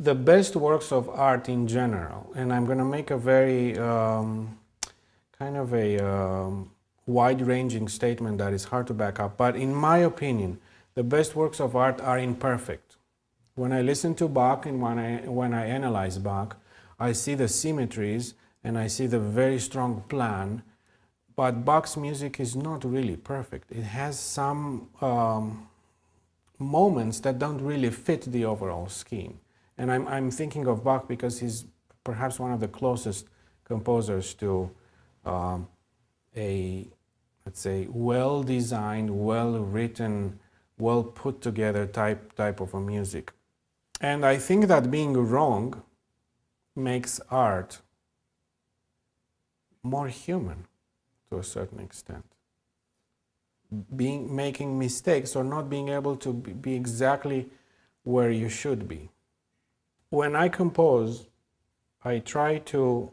the best works of art in general, and I'm going to make a very kind of a wide-ranging statement that is hard to back up, but in my opinion, the best works of art are imperfect. When I listen to Bach and when I analyze Bach, I see the symmetries and I see the very strong plan, but Bach's music is not really perfect. It has some moments that don't really fit the overall scheme. And I'm thinking of Bach because he's perhaps one of the closest composers to a, let's say, well-designed, well-written, well-put-together type of a music. And I think that being wrong makes art more human to a certain extent. Making mistakes or not being able to be exactly where you should be. When I compose, I try to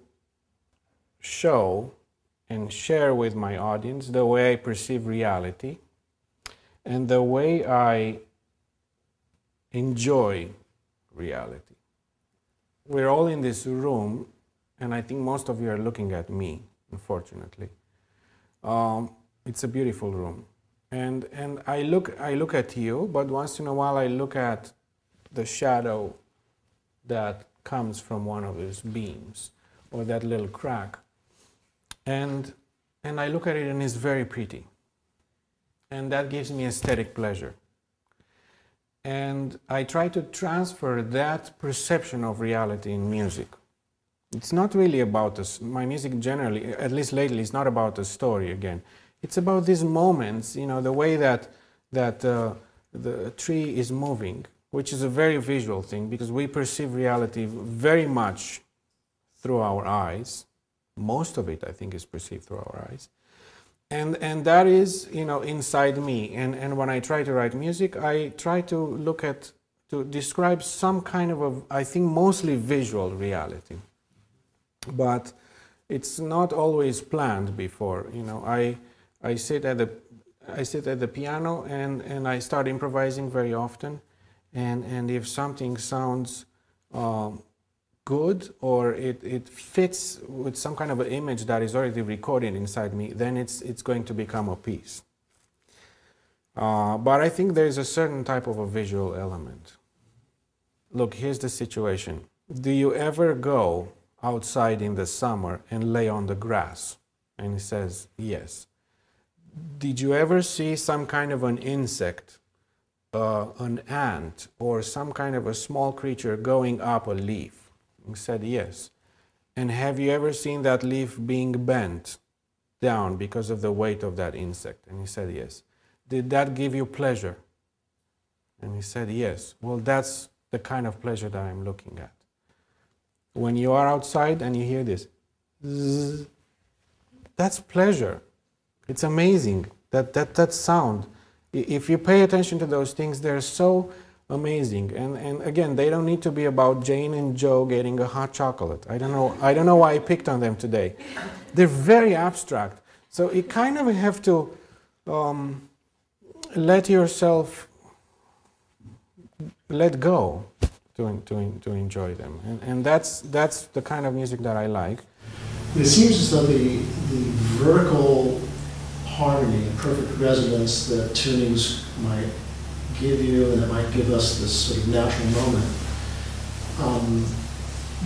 show and share with my audience the way I perceive reality and the way I enjoy reality. We're all in this room, and I think most of you are looking at me, unfortunately. It's a beautiful room. And I look at you, but once in a while I look at the shadow that comes from one of those beams, or that little crack. And I look at it and it's very pretty. And that gives me aesthetic pleasure. And I try to transfer that perception of reality in music. It's not really about this. My music generally, at least lately, is not about the story again. It's about these moments, you know, the way that the tree is moving, which is a very visual thing because we perceive reality very much through our eyes. Most of it, I think, is perceived through our eyes. And that is, you know, inside me. And when I try to write music, I try to describe some kind of a, I think, mostly visual reality. But it's not always planned before, you know. I sit at the piano and I start improvising very often. And if something sounds good or it fits with some kind of an image that is already recorded inside me, then it's going to become a piece. But I think there is a certain type of a visual element. Look, here's the situation. Do you ever go outside in the summer and lay on the grass? And he says, yes. Did you ever see some kind of an insect, an ant, or some kind of a small creature going up a leaf? He said, yes. And have you ever seen that leaf being bent down because of the weight of that insect? And he said, yes. Did that give you pleasure? And he said, yes. Well, that's the kind of pleasure that I'm looking at. When you are outside and you hear this, zzz, that's pleasure. It's amazing, that sound. If you pay attention to those things, they're so amazing. And again, they don't need to be about Jane and Joe getting a hot chocolate. I don't know why I picked on them today. They're very abstract. So you kind of have to let yourself let go to enjoy them. And that's the kind of music that I like. It seems as though the vertical harmony and perfect resonance that tunings might give you and that might give us this sort of natural moment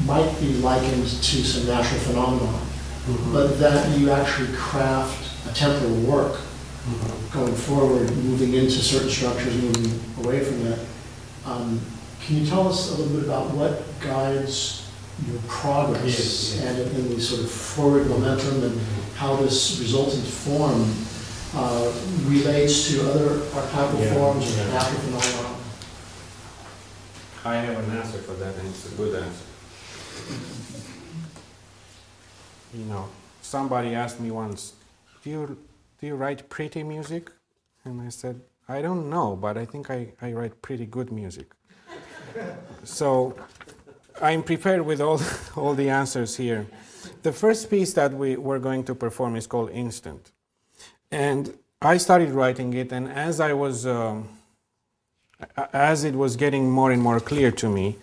might be likened to some natural phenomenon, but that you actually craft a temporal work going forward, moving into certain structures, moving away from it. Can you tell us a little bit about what guides your progress and in the sort of forward momentum and how this resultant form relates to other archetypal forms or natural phenomena? I have an answer for that, and it's a good answer. You know, somebody asked me once, do you write pretty music? And I said, I don't know, but I think I write pretty good music. So I'm prepared with all the answers here. The first piece that we're going to perform is called Instant. And I started writing it, and as it was getting more and more clear to me,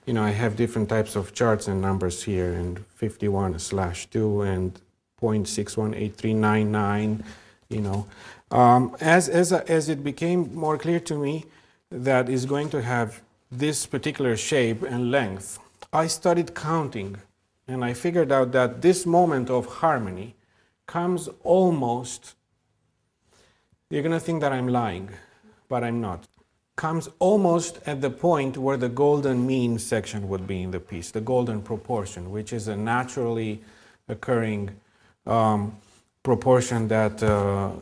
you know, I have different types of charts and numbers here, and 51/2 and 0.618399, you know. As it became more clear to me that is going to have this particular shape and length, I started counting, and I figured out that this moment of harmony comes almost, you're going to think that I'm lying, but I'm not, comes almost at the point where the golden mean section would be in the piece, the golden proportion, which is a naturally occurring proportion that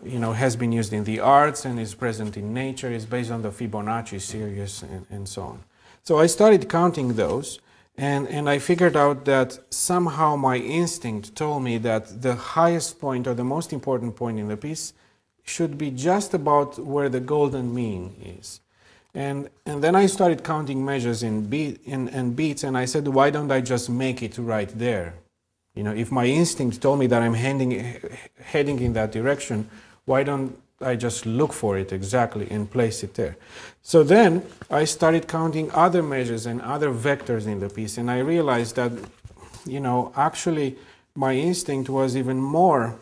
you know, has been used in the arts and is present in nature, is based on the Fibonacci series and so on. So I started counting those, and I figured out that somehow my instinct told me that the highest point or the most important point in the piece should be just about where the golden mean is. And then I started counting measures in beats, and I said, why don't I just make it right there? You know, if my instinct told me that I'm heading in that direction, why don't I just look for it exactly and place it there? So then I started counting other measures and other vectors in the piece, and I realized that, you know, actually my instinct was even more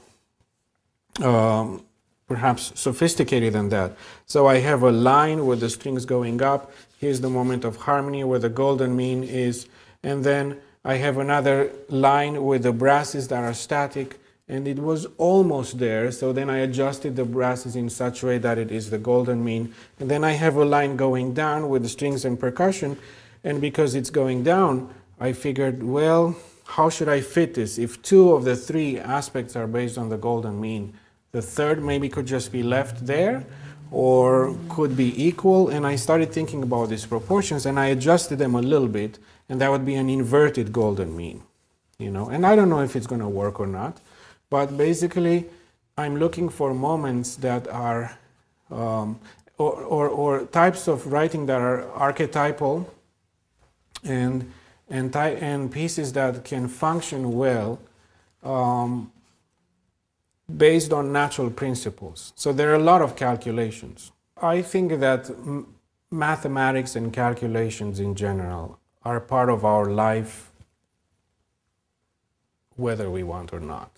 perhaps sophisticated than that. So I have a line with the strings going up. Here's the moment of harmony where the golden mean is, and then I have another line with the brasses that are static, and it was almost there. So then I adjusted the brasses in such a way that it is the golden mean, and then I have a line going down with the strings and percussion, and because it's going down, I figured, well, how should I fit this? If two of the three aspects are based on the golden mean, the third maybe could just be left there or could be equal, and I started thinking about these proportions, and I adjusted them a little bit, and that would be an inverted golden mean, you know. And I don't know if it's going to work or not, but basically I'm looking for moments that are or types of writing that are archetypal and pieces that can function well based on natural principles. So there are a lot of calculations. I think that mathematics and calculations in general are part of our life, whether we want or not.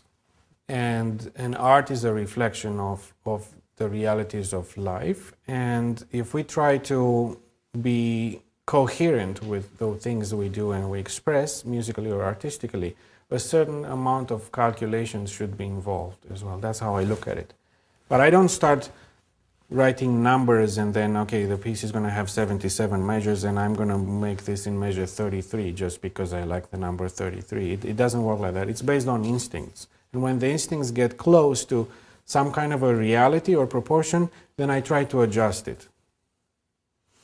And art is a reflection of the realities of life. And if we try to be coherent with the things we do and we express musically or artistically, a certain amount of calculations should be involved as well. That's how I look at it. But I don't start writing numbers and then, okay, the piece is going to have 77 measures and I'm going to make this in measure 33 just because I like the number 33. It doesn't work like that. It's based on instincts. And when the instincts get close to some kind of a reality or proportion, then I try to adjust it.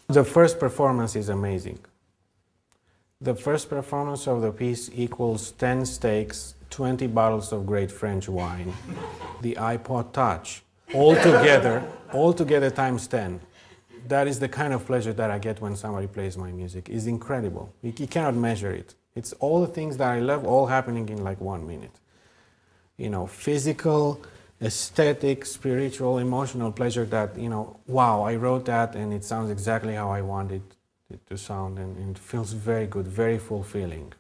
The first performance is amazing. The first performance of the piece equals 10 steaks, 20 bottles of great French wine, the iPod Touch, all together times 10. That is the kind of pleasure that I get when somebody plays my music. It's incredible. You cannot measure it. It's all the things that I love all happening in like 1 minute. You know, physical, aesthetic, spiritual, emotional pleasure that, you know, wow, I wrote that and it sounds exactly how I wanted it to sound, and it feels very good, very fulfilling.